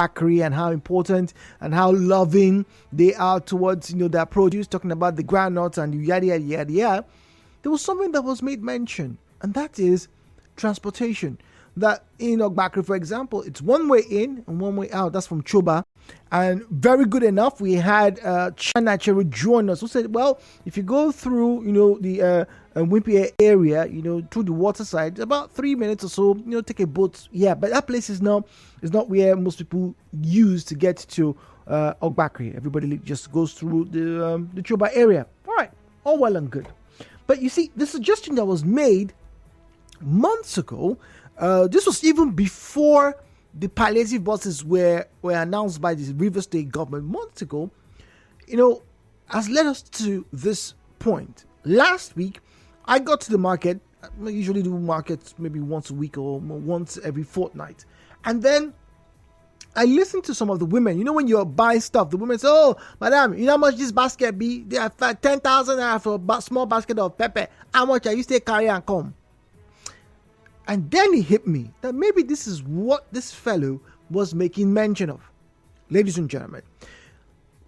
Ogbakri and how important and how loving they are towards, their produce, talking about the groundnuts and yada, yada, yada, yada. There was something that was made mention, and that is transportation. That in Ogbakri, for example, it's one way in and one way out. That's from Choba. And very good enough, we had China join us who said, well, if you go through, the Wimpy area, through the water side, about 3 minutes or so, take a boat. Yeah, but that place is not where most people use to get to Ogbakri. Everybody just goes through the Choba area. All right, all well and good. But you see, the suggestion that was made months ago, this was even before the palliative buses were announced by the River State government months ago, has led us to this point. Last week, I got to the market. I usually do markets maybe once a week or once every fortnight. And then I listened to some of the women. When you buy stuff, the women say, oh, madam, you know how much this basket be? They have 10,000 naira for a small basket of pepper. How much are you still carry and come? And then it hit me that maybe this is what this fellow was making mention of. Ladies and gentlemen,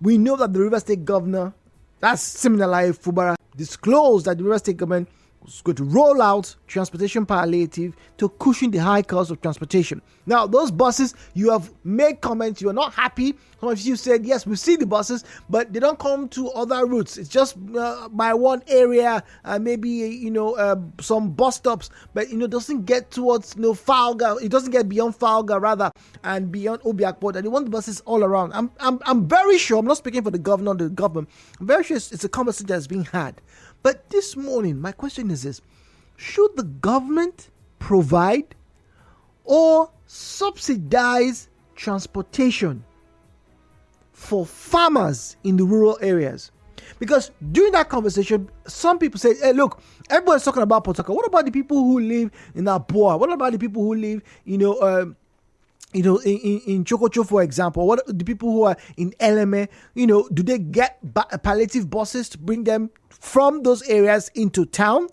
we know that the River State governor, that's Siminalayi Fubara, disclosed that the River State government was going to roll out transportation palliative to cushion the high cost of transportation. Now, those buses, you have made comments, you are not happy. Some of you said, yes, we see the buses, but they don't come to other routes. It's just by one area, maybe, some bus stops, but, doesn't get towards, Falga. It doesn't get beyond Falga, rather, and beyond Obiakport. And they want the buses all around. I'm very sure, I'm not speaking for the governor or the government, I'm very sure it's a conversation that's being had. But this morning, my question is this: should the government provide or subsidize transportation for farmers in the rural areas? Because during that conversation, some people say, hey, look, everybody's talking about Port Harcourt. What about the people who live in Aboa? What about the people who live, in Chokocho, for example? What the people who are in Eleme, do they get palliative buses to bring them from those areas into town?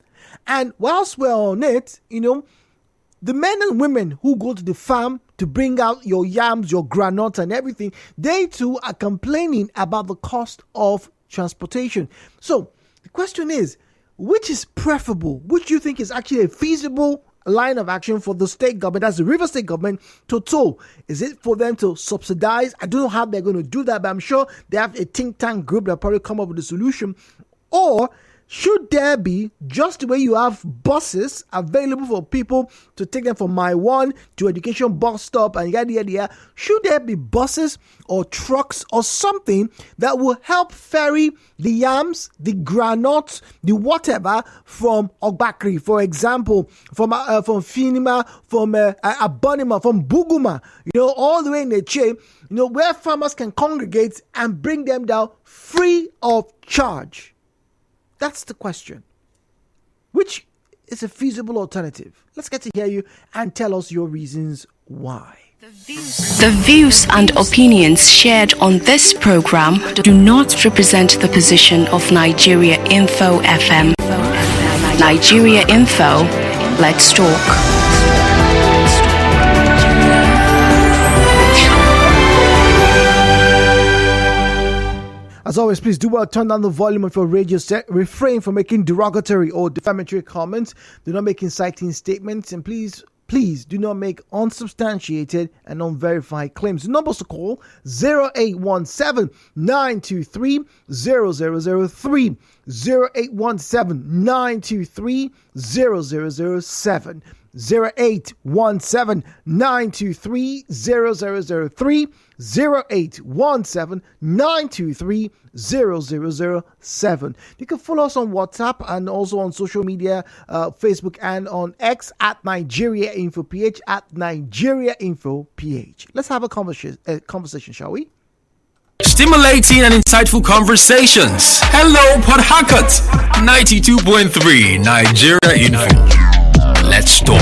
And whilst we're on it, the men and women who go to the farm to bring out your yams, your granules and everything, they too are complaining about the cost of transportation. So the question is, which is preferable? Which do you think is actually a feasible line of action for the state government, that's the River State government, to tow? Is it for them to subsidize? I don't know how they're going to do that, but I'm sure they have a think tank group that probably come up with a solution. Or should there be, just the way you have buses available for people to take them from my one to education bus stop and yada yada yada, should there be buses or trucks or something that will help ferry the yams, the granules, the whatever from Ogbakri, for example, from Finima, from Abonima, from Buguma, all the way in the chain, where farmers can congregate and bring them down free of charge? That's the question. Which is a feasible alternative? Let's get to hear you and tell us your reasons why. The views and opinions shared on this program do not represent the position of Nigeria Info FM. Nigeria Info, let's talk. As always, please do well turn down the volume of your radio set. Refrain from making derogatory or defamatory comments. Do not make inciting statements. And please do not make unsubstantiated and unverified claims. The numbers to call 0817-923-0003, 0817-923-0007. 0817-923-0003, 0817-923-0007. You can follow us on WhatsApp and also on social media, Facebook and on X at Nigeria Info PH, at Nigeria Info PH. Let's have a conversation, shall we? Stimulating and insightful conversations. Hello, Port Harcourt. 92.3 Nigeria Info. Let's talk.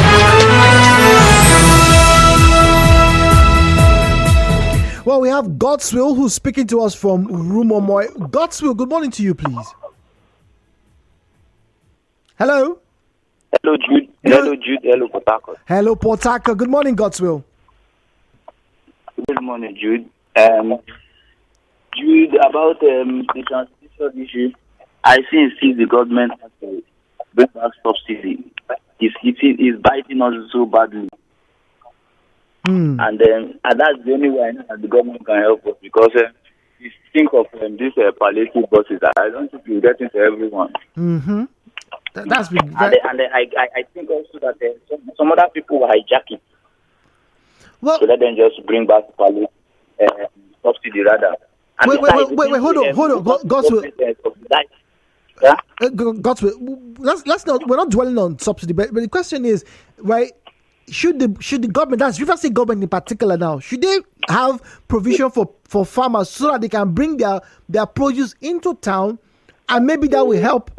Well, we have Godswill who's speaking to us from Rumomoy. Godswill, good morning to you, please. Hello. Hello, Jude. Hello, Jude. Hello, Port Harcourt. Hello, Port Harcourt. Good morning, Godswill. Good morning, Jude. Jude, about the transition issue, I think still the government has to bring back subsidy. It's biting us so badly. And that's the only way I know that the government can help us, because you think of these palliative buses, I don't think you get into everyone. Mm-hmm. That's been I think also that some other people will hijack it. Well, so let them just bring back palliative subsidy rather. And wait, hold on. Let's not. We're not dwelling on subsidy, but the question is, right? Should the government, that's River State government in particular now, should they have provision for farmers so that they can bring their produce into town, and maybe that will help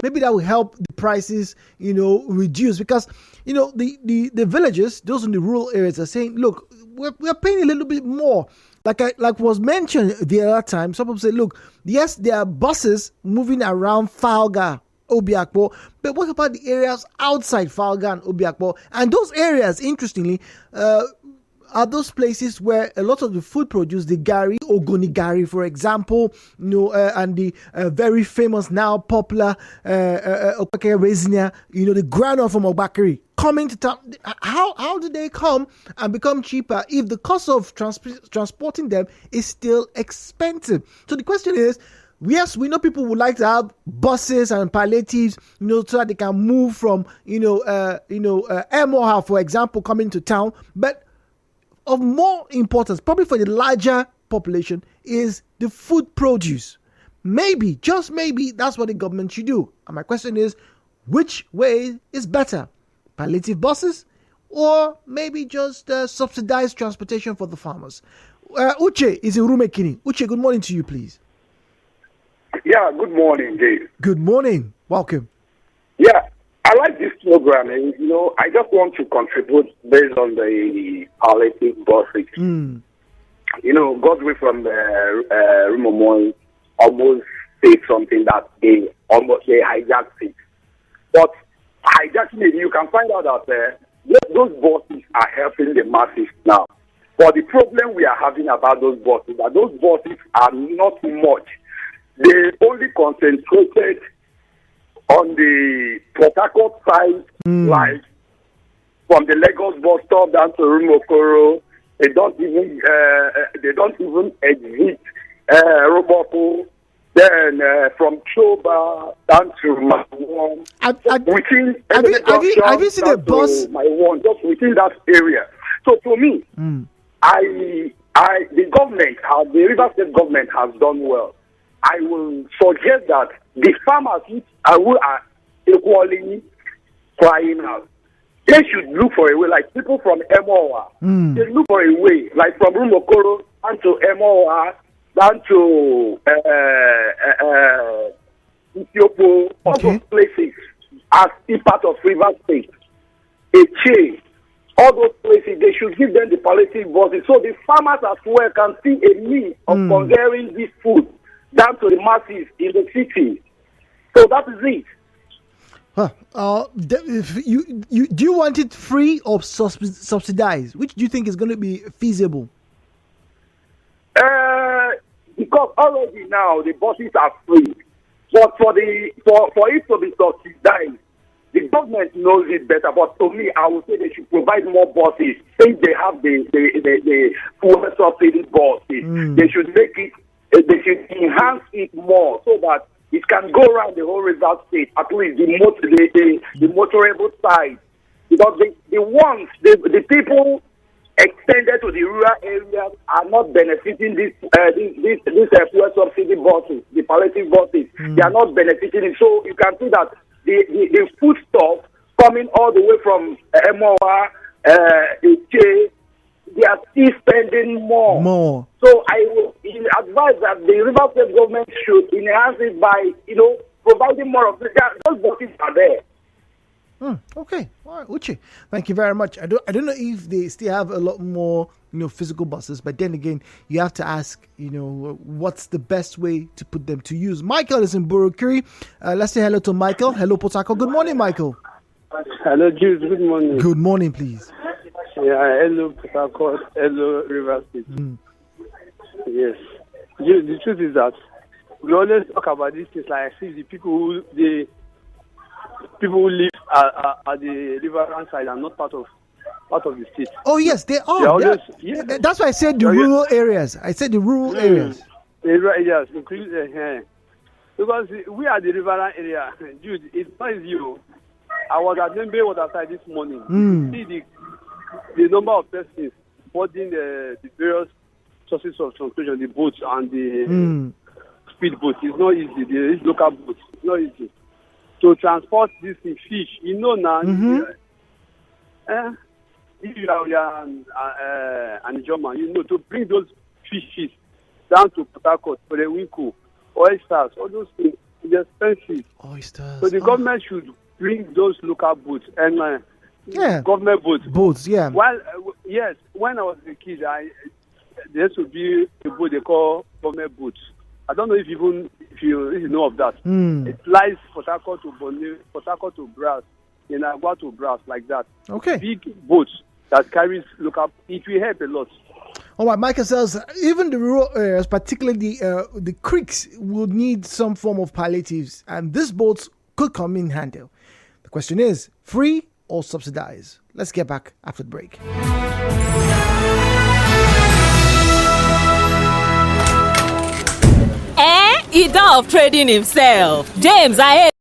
maybe that will help the prices, reduce, because the villages, those in the rural areas, are saying, look, we're paying a little bit more. Like was mentioned the other time, some people say, look, yes, there are buses moving around Falga, Obiakpo, but what about the areas outside Falga and Obiakpo? And those areas, interestingly, are those places where a lot of the food produce, the gari, Ogoni gari, for example, and the very famous, now popular Okake Resina, the granule from Obakari, coming to town. How do they come and become cheaper if the cost of transporting them is still expensive? So the question is, yes, we know people would like to have buses and palliatives, so that they can move from, Emoha, for example, coming to town. But of more importance, probably for the larger population, is the food produce. Maybe, just maybe, that's what the government should do. And my question is, which way is better? Palliative buses, or maybe just subsidized transportation for the farmers? Uche is in Rumekini. Uche, good morning to you, please. Yeah, good morning, Dave. Good morning. Welcome. Yeah, I like this program, and I just want to contribute based on the palliative buses. Godwin from Rumomoy almost said something that they hijacked it. But hijacking it, you can find out that those buses are helping the masses now. But the problem we are having about those buses is that those buses are not much. They only concentrated on the Port Harcourt side, like from the Lagos bus stop down to Rumokoro. They don't even exit Roboko. Then from Choba down to Maiwon. Have you seen a bus? Maiwon, just within that area. So to me, the government, the River State government has done well. I will suggest that the farmers who are equally crying out, they should look for a way, like people from Emoa. They look for a way, like from Rumokoro down to Emoa, down to Ethiopia, all those places as part of River State. Eche, all those places, they should give them the palliative buses so the farmers as well can see a need of conveying this food down to the masses in the city. So that is it. Do you want it free or subsidized? Which do you think is going to be feasible? Because already now the buses are free, but for it to be subsidized, the government knows it better. But to me, I would say they should provide more buses. Since they have the fuel subsidy buses, they should make it. They should enhance it more so that it can go around the whole River State, at least the motorable side. Because the people extended to the rural areas are not benefiting this fuel subsidy buses, the palliative buses. They are not benefiting it. So you can see that the food stuff coming all the way from Emoa, they are still spending more. So I will advise that the River State government should enhance it by, providing more of it. Those buses are there. Okay. All right, Uche. Thank you very much. I don't know if they still have a lot more, physical buses, but then again, you have to ask, what's the best way to put them to use. Michael is in Burukiri. Let's say hello to Michael. Hello, Potako. Good morning, Michael. Hello, Jude. Good morning. Good morning, please. Yeah, hello, Port Harcourt, hello, River State. Yes. The truth is that we always talk about these things like I see the people who live at the riverine side and not part of the state. Oh yes, they are. Always, That's why I said the rural areas. I said the rural areas. Yes, including because we are the riverine area. Dude, it's not easy. I was at Nembe Waterside this morning. You see the number of persons boarding the various sources of transportation, the boats and the speed boats. It's not easy. There is local boats. It's not easy to transport this fish. Now. If you are an German, to bring those fishes down to Port Harcourt for the Winko, oysters, all those things, it's expensive. Oysters. So the government should bring those local boats and government boats. Boats, yeah. Well, yes, when I was a kid, there used to be a boat they call government boats. I don't know if you know of that. It flies Port Harcourt to Bonny, Port Harcourt to Brass, and Agua to Brass, like that. Okay. Big boats that carries local. It will help a lot. All right, Michael says even the rural areas, particularly the creeks, would need some form of palliatives, and these boats could come in handy. The question is, free or subsidize? Let's get back after the break. He done of trading himself. James, I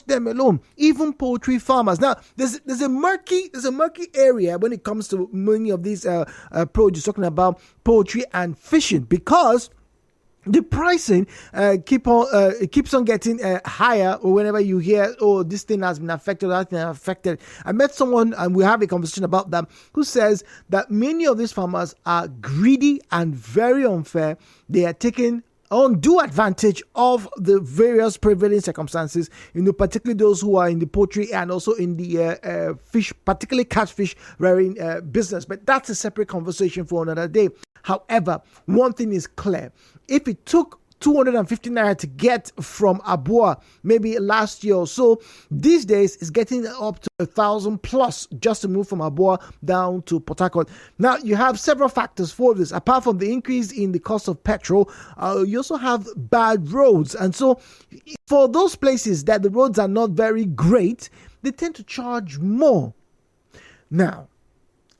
them alone, even poultry farmers. Now, there's a murky area when it comes to many of these produce, talking about poultry and fishing, because the pricing keeps on getting higher. Or whenever you hear, oh, this thing has been affected, that thing has affected. I met someone, and we have a conversation about them, who says that many of these farmers are greedy and very unfair. They are taking undue advantage of the various prevailing circumstances, particularly those who are in the poultry and also in the fish, particularly catfish rearing business. But that's a separate conversation for another day. However, one thing is clear. If it took 250 naira to get from Abua maybe last year or so, these days it's getting up to 1,000 plus just to move from Abua down to Port Harcourt. Now, you have several factors for this. Apart from the increase in the cost of petrol, you also have bad roads. And so for those places that the roads are not very great, they tend to charge more. Now,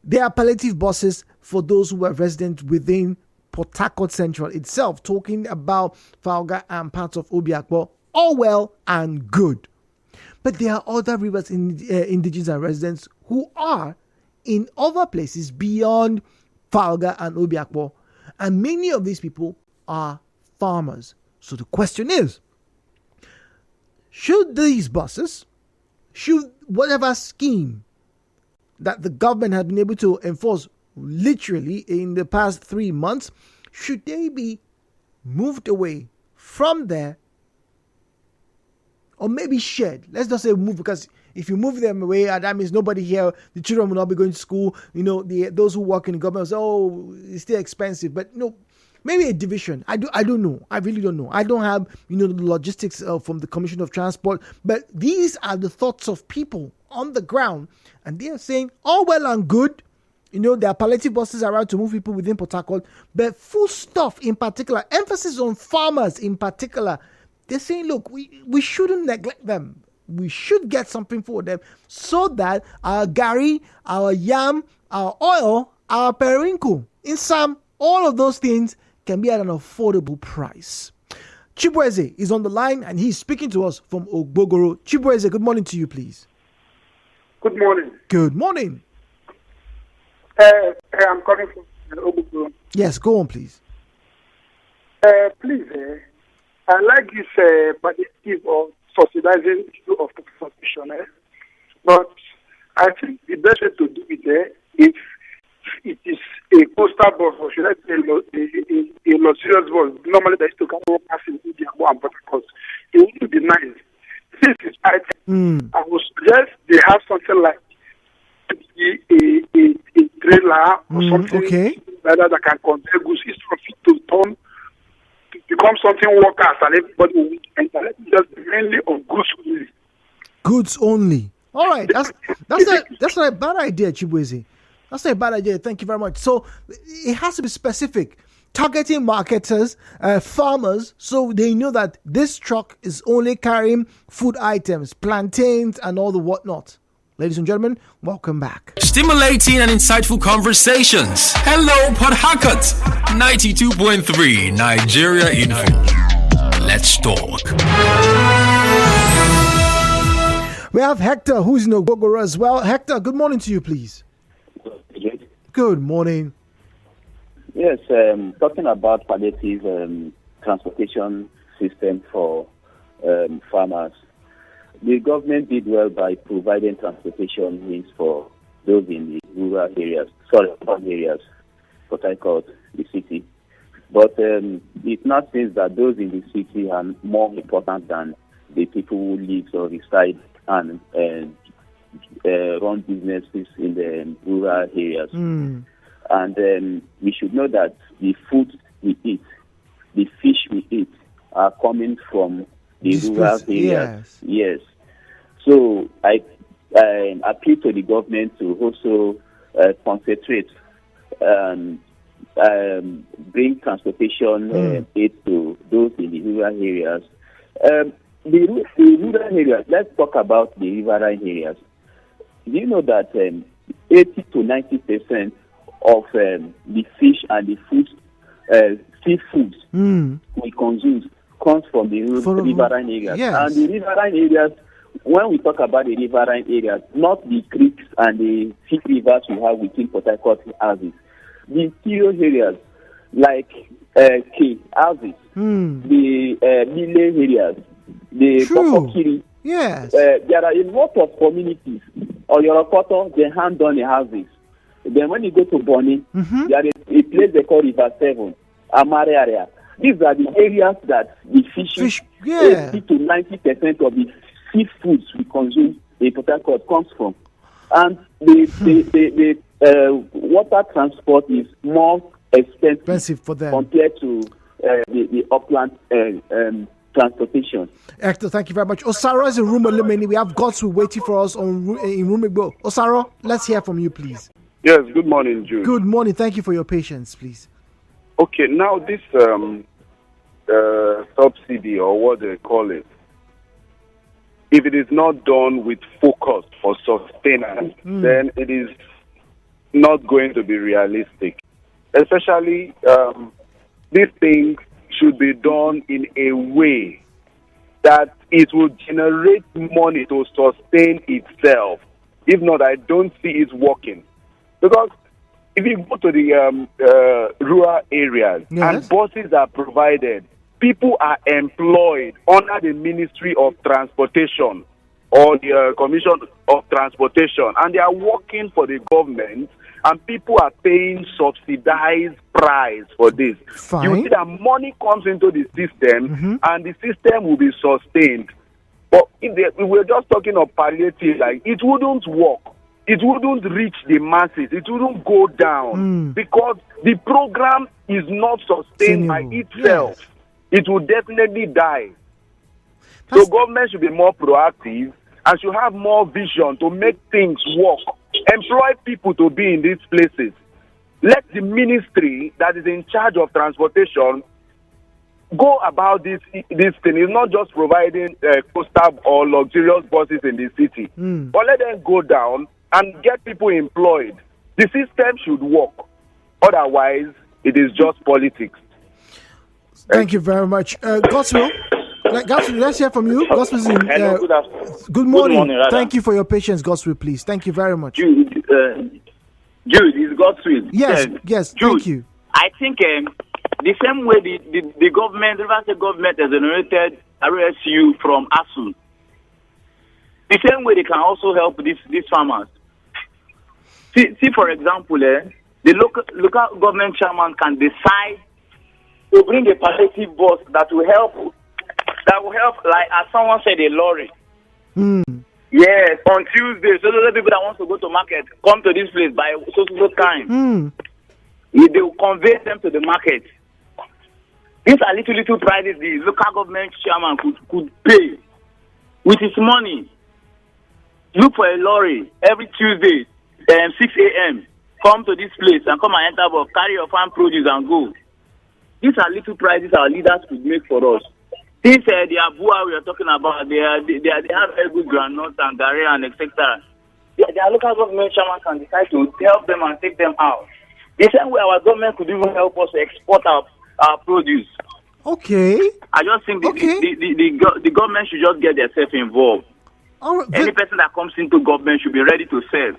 there are palliative buses for those who are resident within Port Harcourt Central itself, talking about Falga and parts of Obiakpo. All well and good. But there are other rivers indigenous and residents who are in other places beyond Falga and Obiakpo. And many of these people are farmers. So the question is, should these buses, should whatever scheme that the government has been able to enforce literally in the past 3 months, should they be moved away from there, or maybe shared? Let's not say move, because if you move them away, that means nobody here, the children will not be going to school. Those who work in the government will say, oh, it's still expensive. But no, maybe a division. I don't know. I really don't know. I don't have the logistics from the Commission of Transport. But these are the thoughts of people on the ground, and they are saying, all well and good. There are palliative buses around to move people within Port Harcourt, but food stuff in particular, emphasis on farmers in particular, they're saying, look, we shouldn't neglect them. We should get something for them so that our gari, our yam, our oil, our periwinkle, in some, all of those things can be at an affordable price. Chibueze is on the line, and he's speaking to us from Ogbogoro. Chibueze, good morning to you, please. Good morning. Good morning. I'm calling from Ogbogoro. Yes, go on, please. Please, I like this palliative of subsidizing issue of transportation, but I think the best way to do it if it is a coastal bus, or should I say a luxurious bus, normally they used to carry workers in India and Port Harcourt. It would be nice. Since it's item, I would suggest they have something like a trailer or something like that can contain goods, instead of it to turn to become something workers and everybody will enter. Just mainly on goods only. Goods only. All right, that's not a bad idea, Chibueze. That's not a bad idea. Thank you very much. So it has to be specific, targeting marketers, farmers, so they know that this truck is only carrying food items, plantains, and all the whatnot. Ladies and gentlemen, welcome back. Stimulating and insightful conversations. Hello, Port Harcourt. 92.3 Nigeria Info. Let's talk. We have Hector, who's in Ogbogoro as well. Hector, good morning to you, please. Good morning. Yes, talking about palliative transportation system for farmers. The government did well by providing transportation means for those in the rural areas, urban areas, Port Harcourt, the city. But it now seems that those in the city are more important than the people who live or reside and run businesses in the rural areas. And we should know that the food we eat, the fish we eat, are coming from the rural areas. Yes. So I appeal to the government to also concentrate, bring transportation aid to those in the rural areas. The rural areas, let's talk about the riverine areas. Do you know that 80 to 90% of the fish and the food, seafood we consume comes from the riverine areas. Yes. And the riverine areas, when we talk about the riverine areas, not the creeks and the thick rivers we have within Port Harcourt houses, the interior areas like K houses, the Mile areas, the Kokokiri. Yes. There are a lot of communities. Or Yorokoto, they hand on the houses. Then when you go to Bonny, there is a place they call River 7, Amare area. These are the areas that the fish 80 to 90% of the seafoods we consume in Port Harcourt comes from. And the water transport is more expensive for them compared to the upland transportation. Hector, thank you very much. Osaro is in room Lemeni. We have Godswill waiting for us in room Igbo. Osaro, let's hear from you, please. Yes, good morning, Jude. Good morning. Thank you for your patience, please. Okay, now this subsidy, or what they call it, if it is not done with focus for sustenance, then it is not going to be realistic. Especially, this thing should be done in a way that it will generate money to sustain itself. If not, I don't see it working. Because if you go to the rural areas and buses are provided, people are employed under the Ministry of Transportation or the Commission of Transportation, and they are working for the government, and people are paying subsidized price for this. Fine. You see that money comes into the system, and the system will be sustained. But if we were just talking of palliative, like, it wouldn't work. It wouldn't reach the masses. It wouldn't go down because the program is not sustained by itself. Yes. It will definitely die. So government should be more proactive and should have more vision to make things work. Employ people to be in these places. Let the ministry that is in charge of transportation go about this thing. It's not just providing coastal or luxurious buses in the city, but let them go down and get people employed. The system should work. Otherwise, it is just politics. Thank you very much. Godswill, let's hear from you. Godswill, hello, good afternoon. Good morning. Thank you for your patience, Godswill, please. Thank you very much. Jude, is Godswill. Yes, Jude, thank you. I think the same way the government, River State government has generated RSU from ASU, the same way they can also help these farmers. See, for example, the local government chairman can decide to bring a palliative bus that will help, like as someone said, a lorry. Yes, on Tuesday, so those people that want to go to market come to this place by so time. They will convey them to the market. These are little prices the local government chairman could pay with his money. Look for a lorry every Tuesday, 6 a.m. Come to this place and come and enter, but carry your farm produce and go. These are little prices our leaders could make for us. Since the Abua we are talking about, they have very good groundnuts and gari and etc. Their local government chairman can decide to help them and take them out. The same way our government could even help us to export our produce. Okay. I just think the government should just get themselves involved. Any person that comes into government should be ready to serve.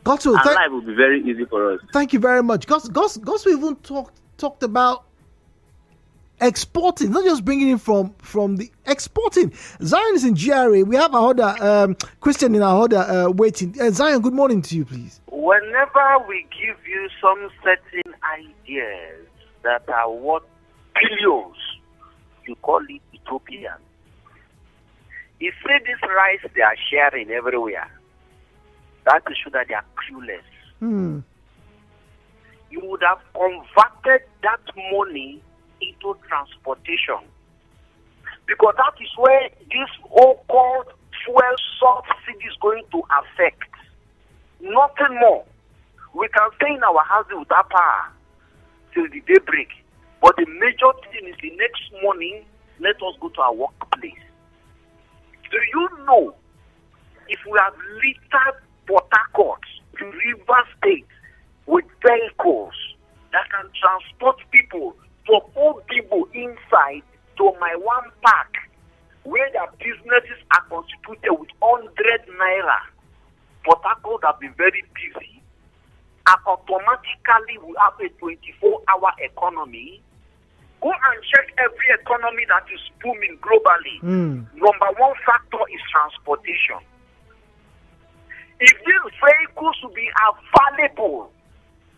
And life will be very easy for us. Thank you very much. We even talked about exporting, not just bringing in from the exporting. Zion is in GRA. We have our other Christian in our other waiting. Zion, good morning to you, please. Whenever we give you some certain ideas that are worth billions, you call it utopian. You see this rice they are sharing everywhere. That is show that they are clueless. You would have converted that money into transportation. Because that is where this so-called fuel subsidy is going to affect. Nothing more. We can stay in our house without power till the daybreak. But the major thing is the next morning, let us go to our workplace. Do you know if we have littered Port Harcourt to River State with vehicles that can transport people from old people inside to my one park, where their businesses are constituted with 100 naira, Port Harcourt have been very busy, and automatically we have a 24-hour economy. Go and check every economy that is booming globally. Number one factor is transportation. If these vehicles will be available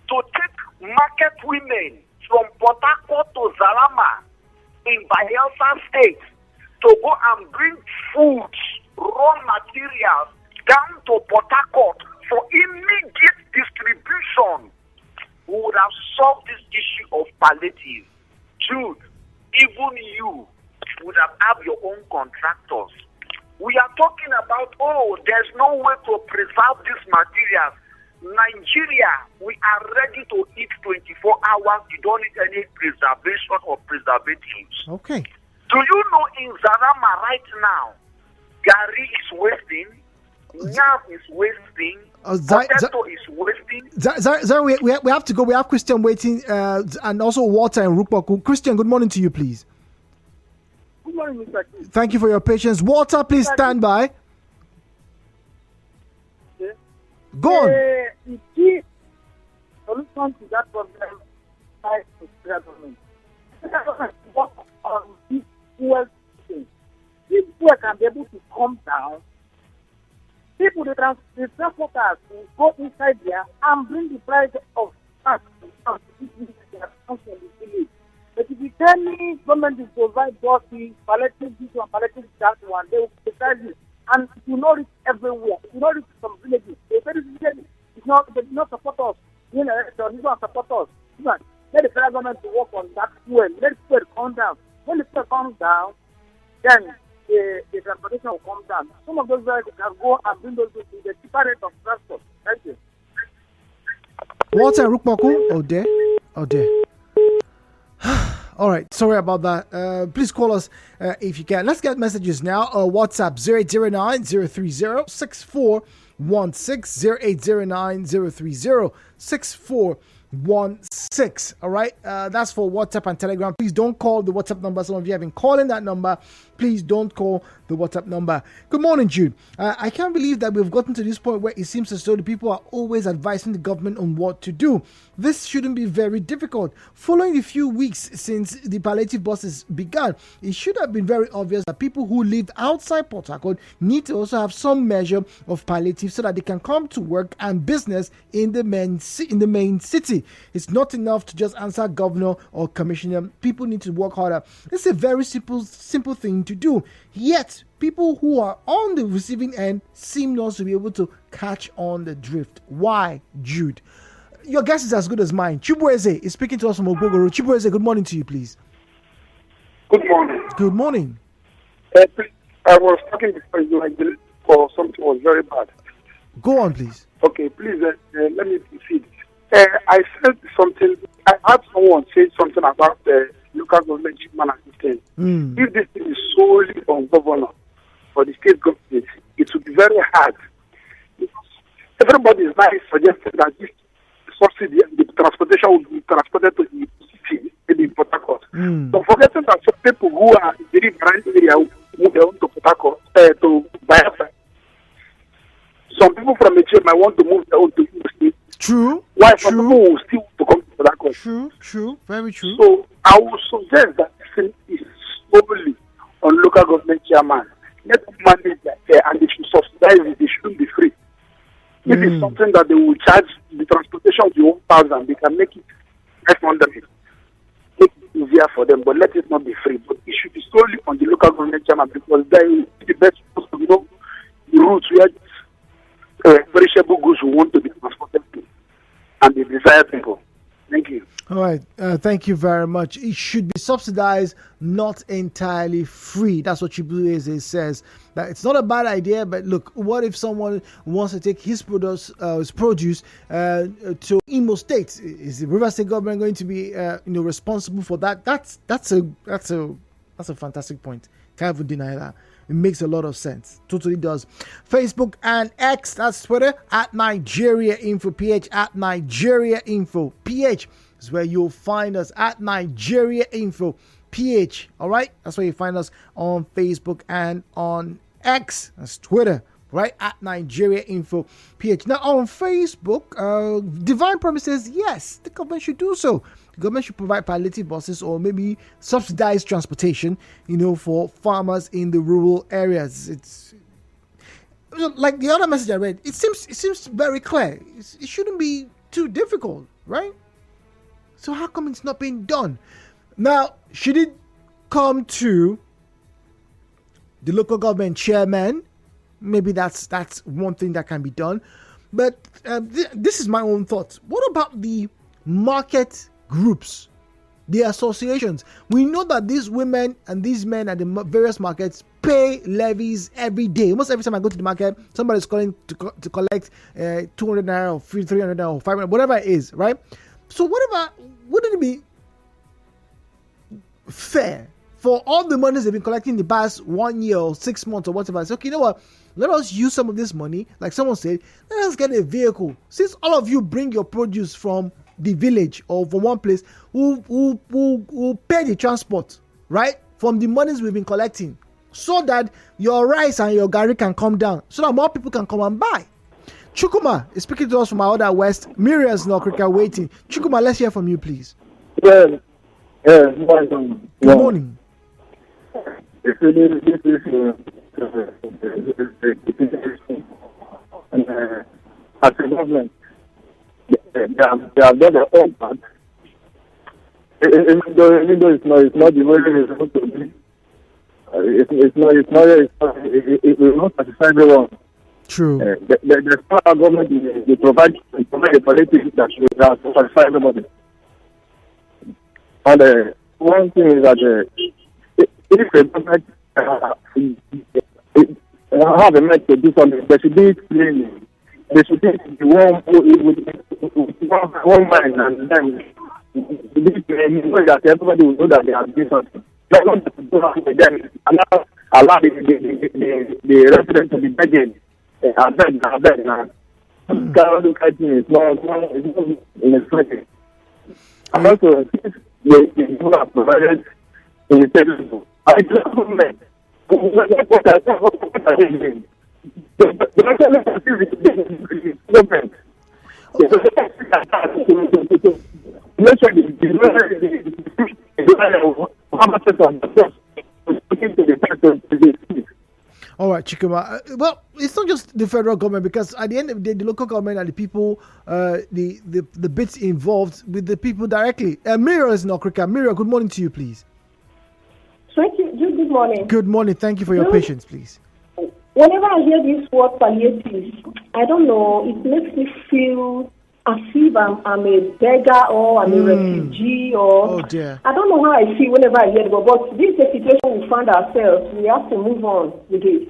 to take market women from Port Harcourt to Zalama in Bayelsa State to go and bring food, raw materials down to Port Harcourt for immediate distribution, we would have solved this issue of palliative. Jude, even you would have your own contractors. We are talking about, there's no way to preserve these materials. Nigeria, we are ready to eat 24 hours. You don't need any preservation or preservatives. Okay. Do you know in Zarama right now, Gary is wasting, Yam is wasting, potato is wasting. We have to go. We have Christian waiting, and also Walter and Rukbaku. Christian, good morning to you, please. Good morning, Mr. King. Thank you for your patience. Walter, please stand by. Yeah. Go on. The key solution to that problem lies with the government. The government work on this fuel thing. If fuel can be able to come down, people, the transporters will go inside there and bring the price of gas down to the village. But if you tell me government will provide buses, palliative this one, palliative that one, they will provide it. And it will not reach everywhere. It will not reach some villages. They say this village they do not support us. You know, they don't support us. Let the federal government to work on that fuel. Let the fuel come down. When the fuel comes down, then the transportation will come down. Some of those vehicles can go and bring those goods to the cheaper rate of transport. Thank you. Walter Rukmaku? Oh dear. All right, sorry about that. Please call us if you can. Let's get messages now. WhatsApp 0809 030 6416 0809 030 6416. All right, that's for WhatsApp and Telegram. Please don't call the WhatsApp number. Some of you have been calling that number. Please don't call the WhatsApp number. Good morning, Jude. I can't believe that we've gotten to this point where it seems as though the people are always advising the government on what to do. This shouldn't be very difficult. Following the few weeks since the palliative buses began, it should have been very obvious that people who lived outside Port Harcourt need to also have some measure of palliative so that they can come to work and business in the main city. It's not enough to just answer governor or commissioner. People need to work harder. It's a very simple thing to do. Yet, people who are on the receiving end seem not to be able to catch on the drift. Why, Jude? Your guess is as good as mine. Chibueze is speaking to us from Ogbogoro. Chibueze, good morning to you, please. Good morning. Good morning. I was talking before you, I believe, for something was very bad. Go on, please. Okay, please, let me proceed. I said something, I had someone say something about the local government chairman assistant. If this thing is solely on governor or the state government, it would be very hard. Because everybody is now suggesting that this subsidy, the transportation will be transported to the city, maybe in Port Harcourt. So forgetting that some people who are in the different area move their own to Port Harcourt, to Bayelsa. Some people from the might want to move their own to the state. True. Why some people will still to come to Port Harcourt. True, very true. So I would suggest that this is solely on local government chairman. Let them manage that and they should subsidize it. They shouldn't be free. If it's something that they will charge the transportation to 1,000, they can make it 500. Make it easier for them, but let it not be free. But it should be solely on the local government chairman because they are the best to know the routes where perishable goods will want to be transported to and the desired people. Thank you. All right. Thank you very much. It should be subsidized, not entirely free. That's what Chibueze says. That it's not a bad idea, but look, what if someone wants to take his produce to Imo State? Is the River State government going to be responsible for that? That's a fantastic point. Can't even deny that. It makes a lot of sense. Totally does. Facebook and X, that's Twitter, at Nigeria Info PH, at Nigeria Info PH is where you'll find us, at Nigeria Info PH. All right, that's where you find us on Facebook and on X, that's Twitter, right, at Nigeria Info PH. Now on Facebook, Divine Promises, yes, the government should do so. The government should provide palliative buses or maybe subsidize transportation, for farmers in the rural areas. It's like the other message I read. It seems very clear. It shouldn't be too difficult, right? So how come it's not being done? Now, should it come to the local government chairman? Maybe that's one thing that can be done. But this is my own thoughts. What about the market groups, the associations? We know that these women and these men at the various markets pay levies every day. Almost every time I go to the market, somebody's calling to collect 200 naira or 300 naira or 500, whatever it is, right? So wouldn't it be fair for all the monies they've been collecting in the past 1 year or 6 months or whatever? It's okay, you know what? Let us use some of this money, like someone said, let us get a vehicle. Since all of you bring your produce from the village or from one place, we'll pay the transport, right? From the monies we've been collecting, so that your rice and your garri can come down, so that more people can come and buy. Chukuma is speaking to us from our other west. Miriam's in Okrika waiting. Chukuma, let's hear from you, please. Good morning. As a government, they have done their own part. Even though it's not the way it's supposed to be. It will not satisfy everyone. True. The federal government, they provide a policy that should satisfy everybody. And one thing is that if the government have a mind to do something, they should do it clearly. They should do it with one mind, and then that everybody will know that they are doing something. Not to do something again, and allow the residents to be begging. I beg now. It's not in a second. And also, the people are provided in the table. I just government. What are they doing? All right, Chikuma. Well, it's not just the federal government, because at the end of the day, the local government and the people, the bits involved with the people directly. Mira is in Okrika. Mira, good morning to you, please. Thank you. Good morning. Good morning. Thank you for your patience, please. Whenever I hear this word palliatives, I don't know, it makes me feel as if I'm a beggar or I'm a refugee, or I don't know how I feel whenever I hear it, but this is a situation we find ourselves. We have to move on with it.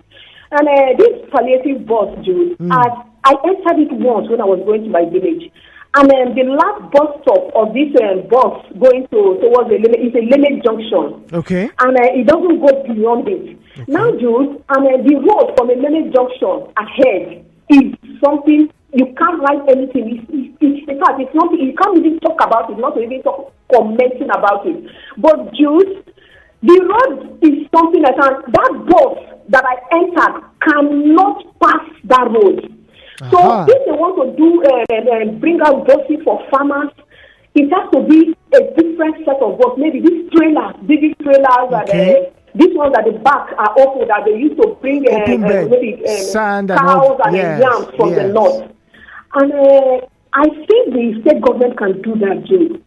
And this palliative bus, Jude, I entered it once when I was going to my village. And the last bus stop of this bus going towards is a Lene Junction. Okay. And it doesn't go beyond it. Okay. Now, Jude, the road from a Lene Junction ahead is something you can't write anything. In fact, it's not. You can't even talk about it. Not even commenting about it. But Jude, the road is something that bus that I entered cannot pass that road. So if they want to do bring out buses for farmers, it has to be a different set of buses. Maybe these trailers, big trailers, and these ones at the back are open, that they used to bring maybe sand cows and yams from the north. And I think the state government can do that too.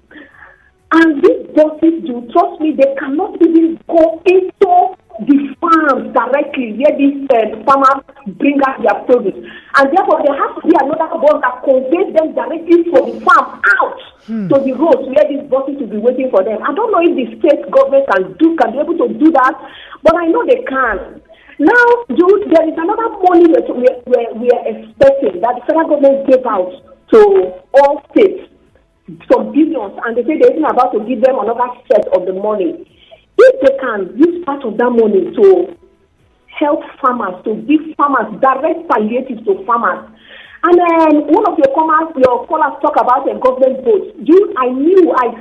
And these buses, trust me, they cannot even go into the farms directly where these farmers bring out their produce. And therefore, there has to be another bus that conveys them directly from the farm out to the roads where these buses will be waiting for them. I don't know if the state government can be able to do that, but I know they can. Now, Jude, there is another money that we are expecting that the federal government gave out to all states, some billions, and they say they're even about to give them another set of the money. If they can use part of that money to help farmers, to give farmers direct palliatives to farmers, And then one of your callers talk about a government boat. Jude, I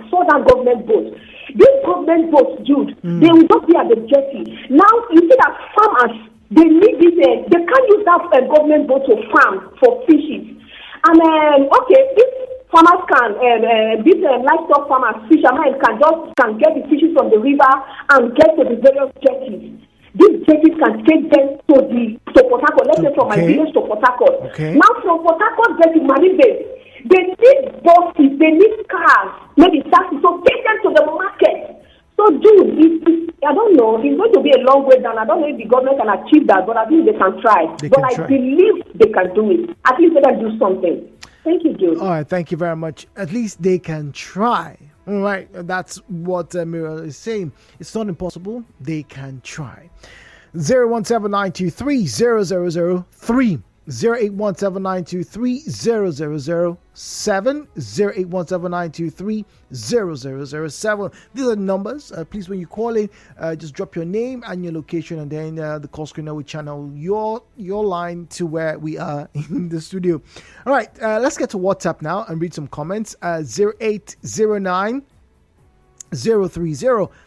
saw that government boat. These government boats, Jude, they will not be at the jetty. Now, you see that farmers, they need this, they can't use that government boat to farm for fishes. And if farmers can, these livestock farmers, fishermen can get the fishes from the river and get to the various jetties. These jetties can take them to Port Harcourt. Let's say from my village to Port Harcourt. Now from Port Harcourt jetty, they need buses, they need cars, maybe taxis, so take them to the market. So Jude, I don't know, it's going to be a long way down. I don't know if the government can achieve that, but at least they can try. I believe they can do it. At least they can do something. Thank you, Jude. All right, thank you very much. At least they can try. All right, that's what Mira is saying. It's not impossible. They can try. 017-923-0003, 08179230007, 08179230007. These are numbers. Please, when you call in, just drop your name and your location, and then the call screener will channel your line to where we are in the studio. All right, let's get to WhatsApp now and read some comments. 0809 030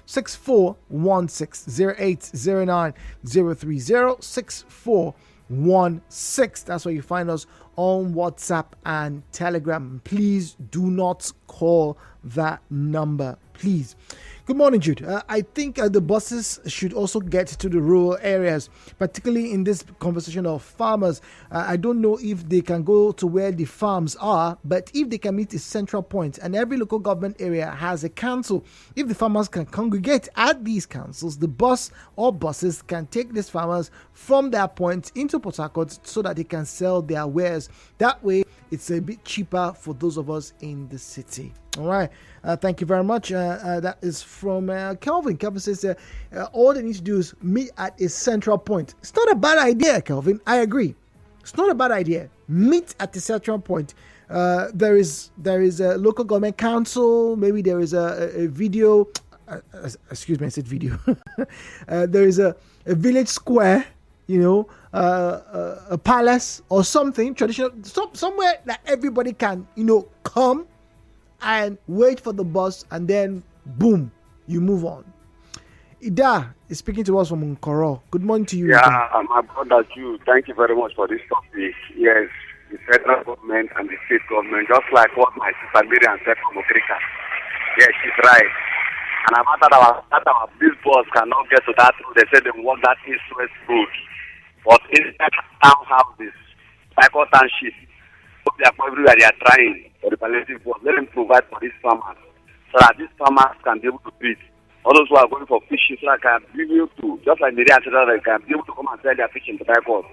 6416, 0809 030 6416. That's where you find us on WhatsApp and Telegram. Please do not call that number, please. Good morning, Jude. I think the buses should also get to the rural areas, particularly in this conversation of farmers. I don't know if they can go to where the farms are, but if they can meet a central point, and every local government area has a council, if the farmers can congregate at these councils, the bus or buses can take these farmers from their point into Port Harcourt so that they can sell their wares. That way, it's a bit cheaper for those of us in the city. All right. Thank you very much. That is from Kelvin. Kelvin says all they need to do is meet at a central point. It's not a bad idea, Kelvin. I agree. It's not a bad idea. Meet at the central point. There is a local government council. Maybe there is a video. Excuse me, I said video. There is a village square. A palace or something traditional, somewhere that everybody can, come and wait for the bus, and then boom, you move on. Ida is speaking to us from Nkoro. Good morning to you. Yeah, my brother Jude, thank you very much for this topic. Yes, the federal government and the state government, just like what my sister Miriam said from Okrika. Yes, she's right. And about that this bus cannot get to that road. They said they want that east-west route. But inside townhouses, cycle township, everywhere they are trying for the palliative work. Let them provide for these farmers so that these farmers can be able to breathe. All those who are going for fishing, so that can be able to, just like the said, they can be able to come and sell their fish in the Harcourt.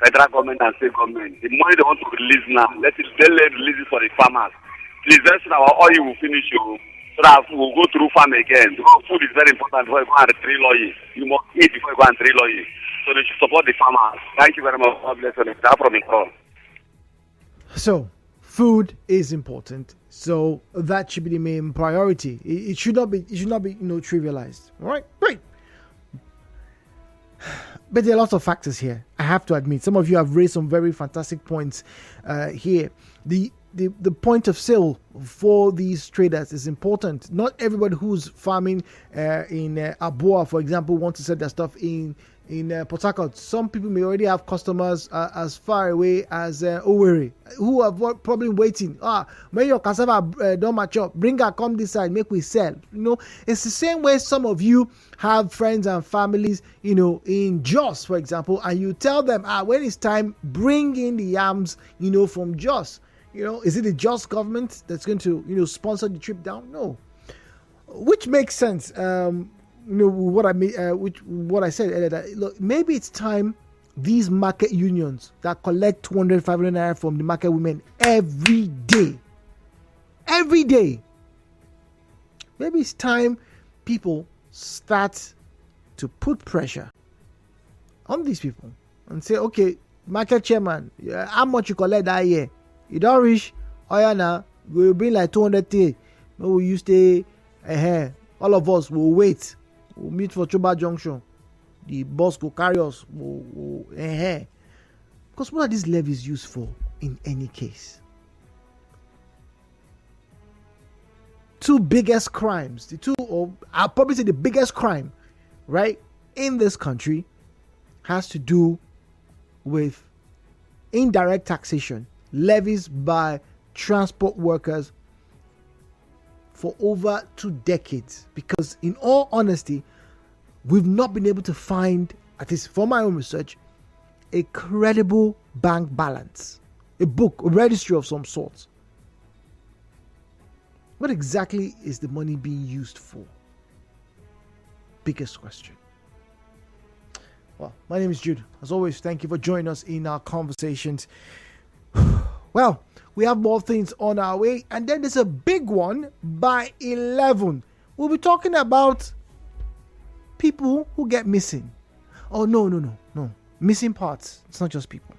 Federal government and state government. The money they want to release now, let release it for the farmers. Please, let's say our oil will finish you. So that we'll go through farm again. Because food is very important before you go and drill oil. You must eat before you go and drill oil. So they should support the farmers. Thank you very much. God bless you. That's from the call. So, food is important. So that should be the main priority. It should not be trivialized. All right, great. But there are lots of factors here. I have to admit, some of you have raised some very fantastic points here. The point of sale for these traders is important. Not everybody who's farming in Aboa, for example, wants to sell their stuff in Port Harcourt. Some people may already have customers as far away as Owerri, who are probably waiting. When your cassava don't mature, bring her, come this side, make we sell. It's the same way some of you have friends and families, in Jos, for example, and you tell them, when it's time, bring in the yams, from Jos. Is it the Jos government that's going to, sponsor the trip down? No. Which makes sense. What I said earlier, that look, maybe it's time these market unions that collect 200, 500 naira from the market women every day, maybe it's time people start to put pressure on these people and say, okay, market chairman, how much you collect that year? You don't reach, now we'll bring like 200 T. No, you stay ahead. All of us will wait. We'll meet for Choba Junction. The boss will carry us. Because what are these levies used for? in any case. Two biggest crimes, I'll probably say the biggest crime, right, in this country has to do with indirect taxation, levies by transport workers for over 2 decades. Because in all honesty, we've not been able to find, at least for my own research, a credible bank balance, a book, a registry of some sort. What exactly is the money being used for? Biggest question. Well, my name is Jude. As always, thank you for joining us in our conversations. Well, we have more things on our way, and then there's a big one by 11. We'll be talking about people who get missing. Oh, no. Missing parts. It's not just people.